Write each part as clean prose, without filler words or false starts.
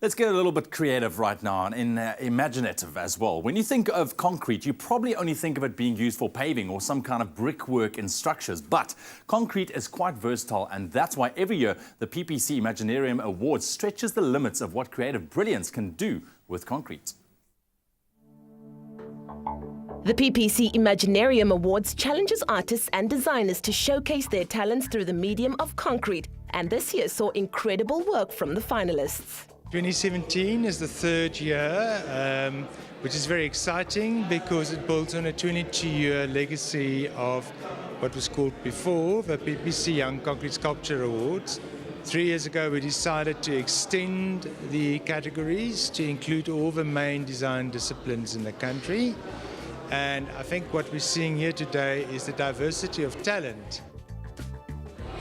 Let's get a little bit creative right now and imaginative as well. When you think of concrete, you probably only think of it being used for paving or some kind of brickwork in structures. But concrete is quite versatile, and that's why every year the PPC Imaginarium Awards stretches the limits of what creative brilliance can do with concrete. The PPC Imaginarium Awards challenges artists and designers to showcase their talents through the medium of concrete, and this year saw incredible work from the finalists. 2017 is the third year, which is very exciting because it builds on a 22-year legacy of what was called before the PPC Young Concrete Sculpture Awards. 3 years ago we decided to extend the categories to include all the main design disciplines in the country. And I think what we're seeing here today is the diversity of talent.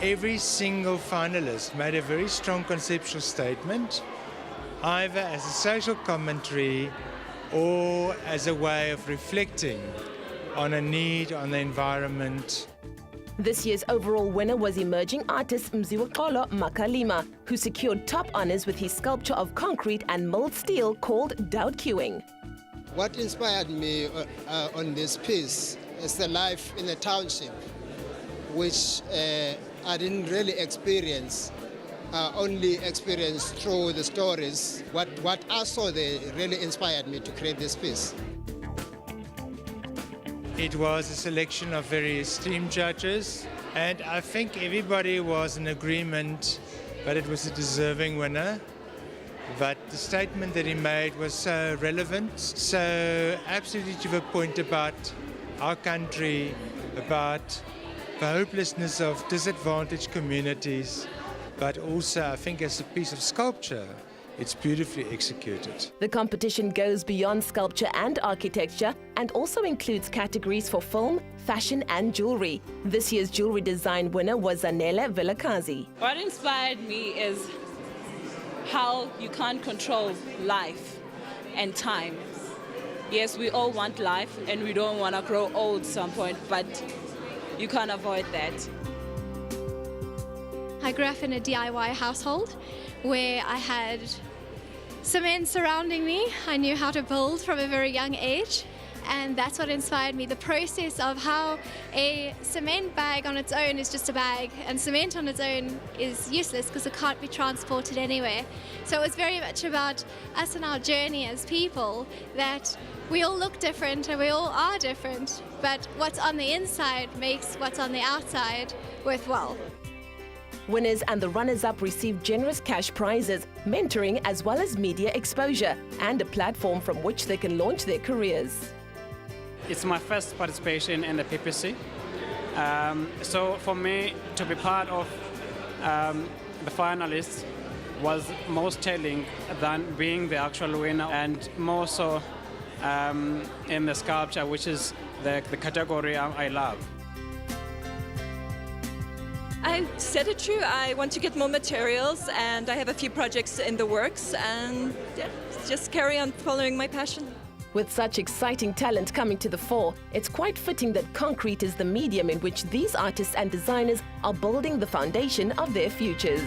Every single finalist made a very strong conceptual statement, either as a social commentary or as a way of reflecting on a need on the environment. This year's overall winner was emerging artist Mziwaqolo Makalima, who secured top honors with his sculpture of concrete and milled steel called Doubt Queuing. What inspired me on this piece is the life in the township, which I didn't really experience. Only experienced through the stories. What I saw there really inspired me to create this piece. It was a selection of very esteemed judges, and I think everybody was in agreement that it was a deserving winner. But the statement that he made was so relevant, so absolutely to the point about our country, about the hopelessness of disadvantaged communities. But also, I think as a piece of sculpture, it's beautifully executed. The competition goes beyond sculpture and architecture and also includes categories for film, fashion and jewelry. This year's jewelry design winner was Zanele Vilakazi. What inspired me is how you can't control life and time. Yes, we all want life and we don't want to grow old at some point, but you can't avoid that. I grew up in a DIY household where I had cement surrounding me. I knew how to build from a very young age, and that's what inspired me. The process of how a cement bag on its own is just a bag, and cement on its own is useless because it can't be transported anywhere. So it was very much about us and our journey as people, that we all look different and we all are different, but what's on the inside makes what's on the outside worthwhile. Winners and the runners-up received generous cash prizes, mentoring as well as media exposure, and a platform from which they can launch their careers. It's my first participation in the PPC. So for me to be part of the finalists was most telling than being the actual winner, and more so in the sculpture, which is the category I love. I said it true. I want to get more materials, and I have a few projects in the works, and yeah, just carry on following my passion. With such exciting talent coming to the fore, it's quite fitting that concrete is the medium in which these artists and designers are building the foundation of their futures.